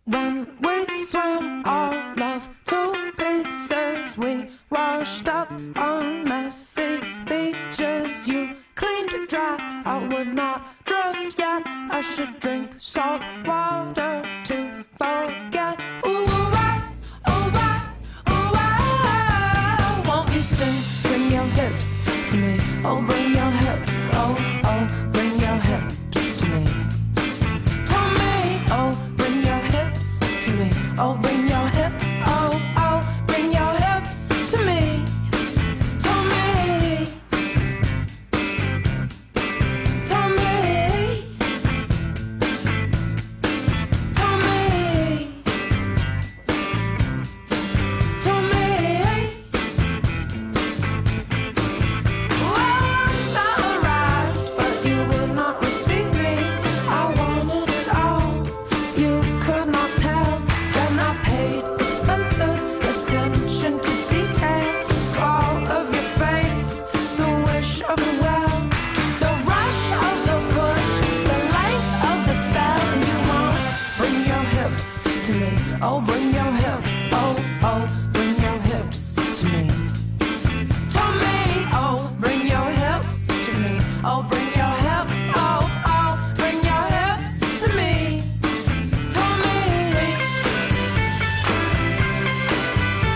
When we swam our love to pieces, we washed up on messy beaches. You cleaned it dry, I would not drift yet. I should drink salt water to forget. Ooh, won't you sing? Bring your hips to me. Oh, bring your hips. Oh, oh, bring your hips to me. Tell me, oh, bring your hips to me. Oh, bring your hips. Oh, oh, bring your hips to me. Tell me. Tell me. Tell me. Tell me. Once I arrived, but you would not receive me. I wanted it all, you could not tell. Then I paid expensive attention to detail. The fall of your face, the wish of the well, the rush of the push, the length of the style. And you won't bring your hips to me. Oh, bring your hips. Oh, oh, bring your hips to me. Tell me, oh, bring your hips to me. Oh, bring your hips. Oh, oh, bring your hips to me. Tell me.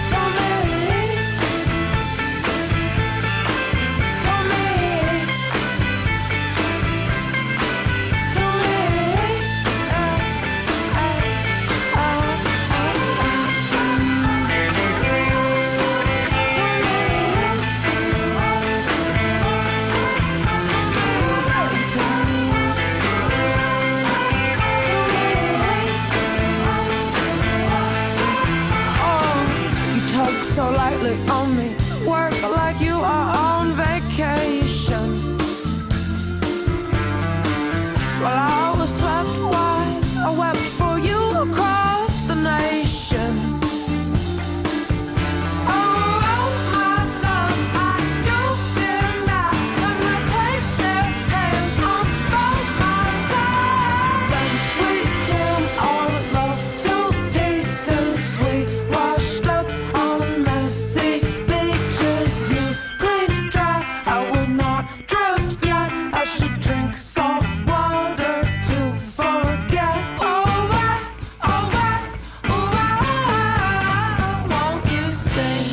Tell me. Tell me. Tell me. You tug so lightly on me, work like you are on vacation. While I was swept wide, I wept for you across the nation. Oh, my love, I do deny when they place their hands on both my sides. When we swam our love to pieces, we washed up on messy beaches. You cleaned dry, I would not drift yet. I should drink salt water to forget. Oh, why, won't you sing?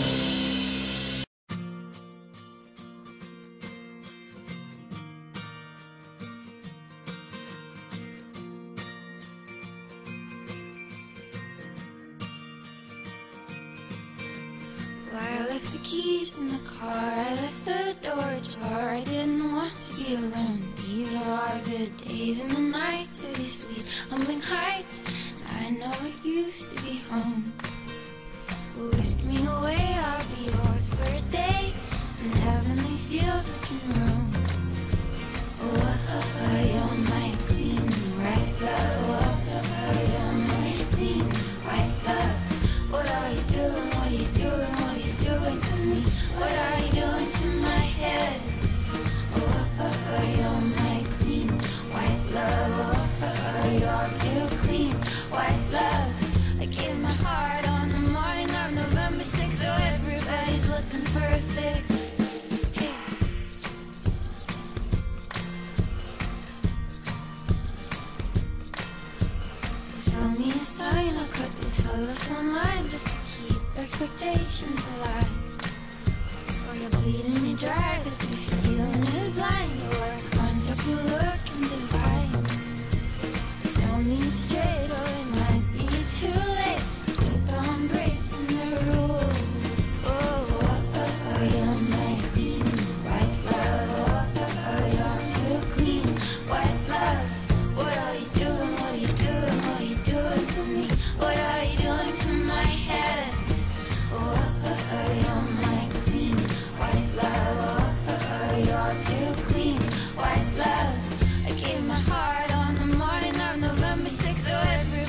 I left the keys in the car, I left the door ajar. I didn't want to be alone. These are the days and the nights of these sweet, humbling heights. I know it used to be home. Whisk me away, I'll be yours for a day. In heavenly fields we can roam. Oh, you're my clean white love. Oh, you're my clean white love. What are you doing? What are you doing? What are you doing to me? What are you doing to my head? Oh, you're my clean white love. Oh, you're too clean white love. I gave my heart on the morning of November 6th. So everybody's looking for a fix. Hey. Sell me a sign, I'll cut the telephone line just to keep expectations alive. Or you're bleeding me dry, but the feeling is blind. Your work lines up, you look and divine. Sell me straight, or it might be too late. Keep on breaking the rules. Oh, you're my clean white love. Oh, you're too clean white love. What are you doing? What are you doing? What are you doing to me? What are you doing to my head? Oh, you're my clean white love. You're too clean white love. I gave my heart on the morning of November 6th. So every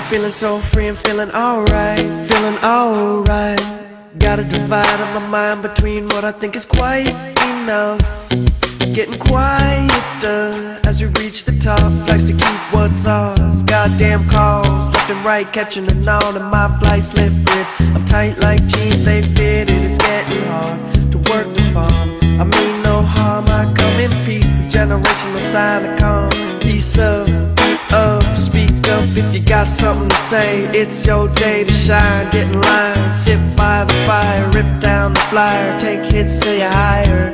Feeling so free and feeling alright, feeling alright. Got a divide in my mind between what I think is quite enough. Getting quieter as we reach the top. Flags to keep what's ours. Goddamn calls left and right, catching it on, and my flight's lifted. I'm tight like jeans, they fit it. It's getting hard to work the farm. I mean no harm, I come in peace. The generational side of calm. Peace up, beat up, speak up if you got something to say. It's your day to shine, get in line, sit by the fire, rip down the flyer, take hits till you're higher.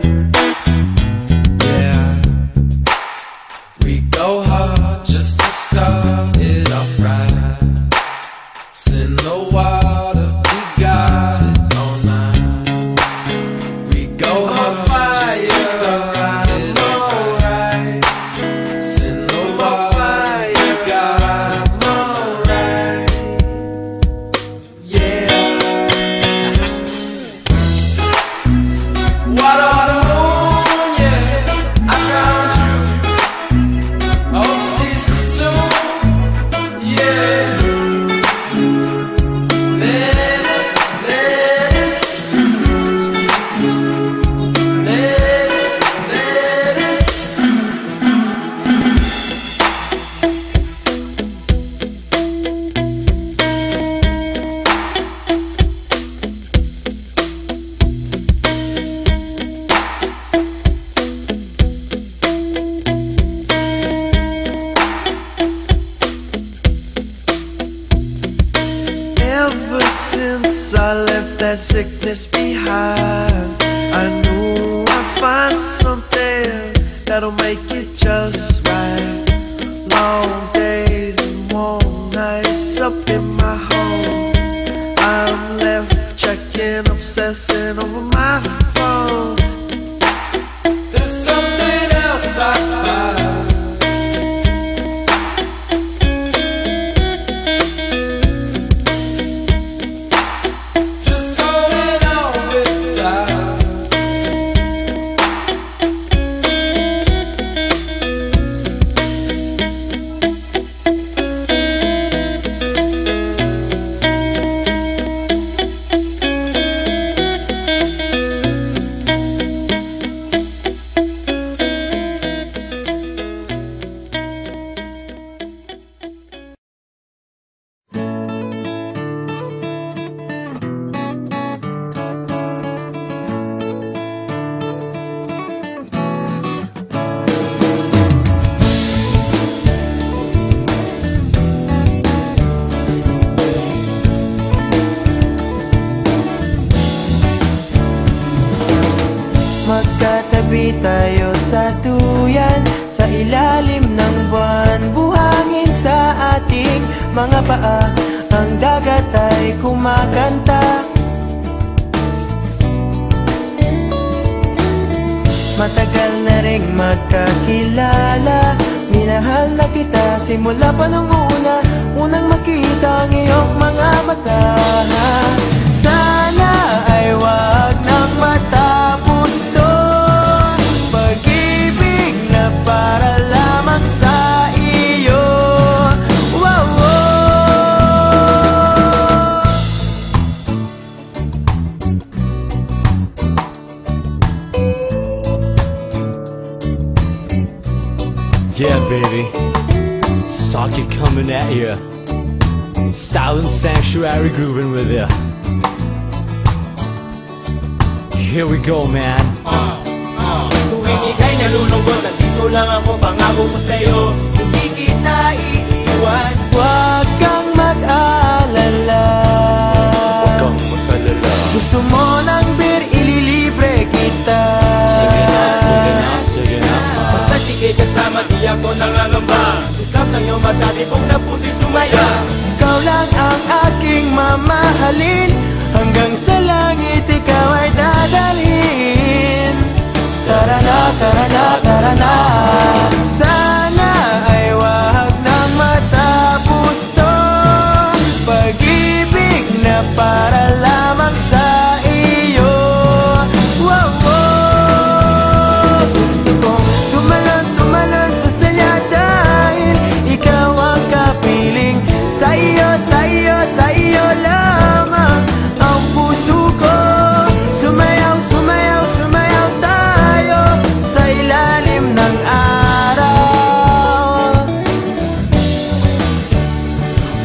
Yeah, we go hard just to start it off right. It's in the water, we got it all night. We go hard just to start it off right. It's in the water, we got it all right. Yeah. Water on the moon, yeah, I found you. Oh, see soon, yeah. Let it, let it, let it, let it. Ever since I left that sickness behind, I knew I'd find something that'll make it just right. Long days and warm nights up in my home. I'm left checking, obsessing over my phone. There's something else I find. Just holding on with time. Magkatabi tayo sa duyan, sa ilalim ng buwan. Buhangin sa ating mga paa, ang dagat ay kumakanta. Matagal na ring magkakilala, minahal na kita simula pa nung unang makita ang iyong mga mata. Sana ay wag nang matapos to, pag-ibig na para lamang sa iyo. Wow, Yeah, baby. Socket coming at ya. Silent Sanctuary grooving with ya. Here we go, man. tuwing ika'y nalulungkot, nandito lang ako, pangako ko sa'yo, hindi kita iiwan. Huwag kang mag-alala, gusto mo ng beer, ililibre kita. Sige na, Basta di kayo kasama, di ako nangangamba. Islam ng iyong mata, di pong na puso'y sumaya. Ikaw lang ang aking mamahalin, hanggang sa langit ikaw ay dadalhin. Tara na, tara na, tara na. Sana ay wag nang matapos to, pag-ibig na para lamang sa iyo. Wow, wow. Gusto kong tumalon sa saya dahil ikaw ang kapiling. Sa iyo lamang ang puso ko. Sumayaw, sumayaw, sumayaw tayo sa ilalim ng araw.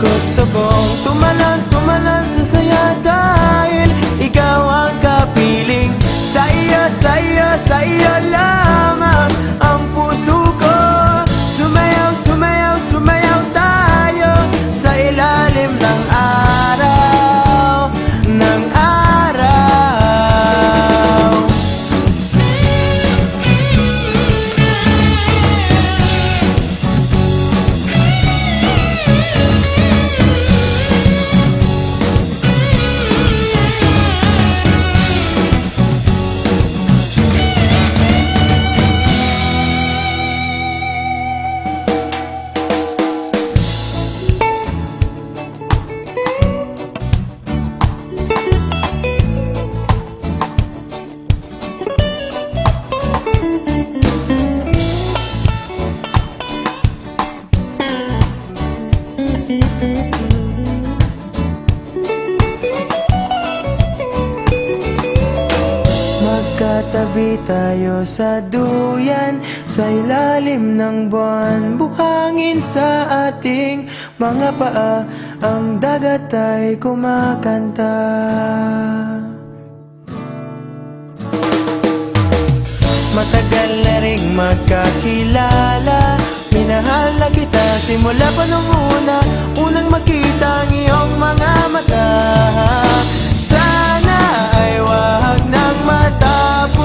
Gusto kong tumalon sa saya dahil ikaw ang kapiling. Sa iyo lamang ang puso ko. Sumayaw, sumayaw, sumayaw tayo sa ilalim ng araw, ng araw. Magkatabi tayo sa duyan, sa ilalim ng buwan. Buhangin sa ating mga paa, ang dagat ay kumakanta. Matagal na ring magkakilala, minahal na kita simula pa nung unang makita ang iyong mga mata. Sana ay wag nang matapos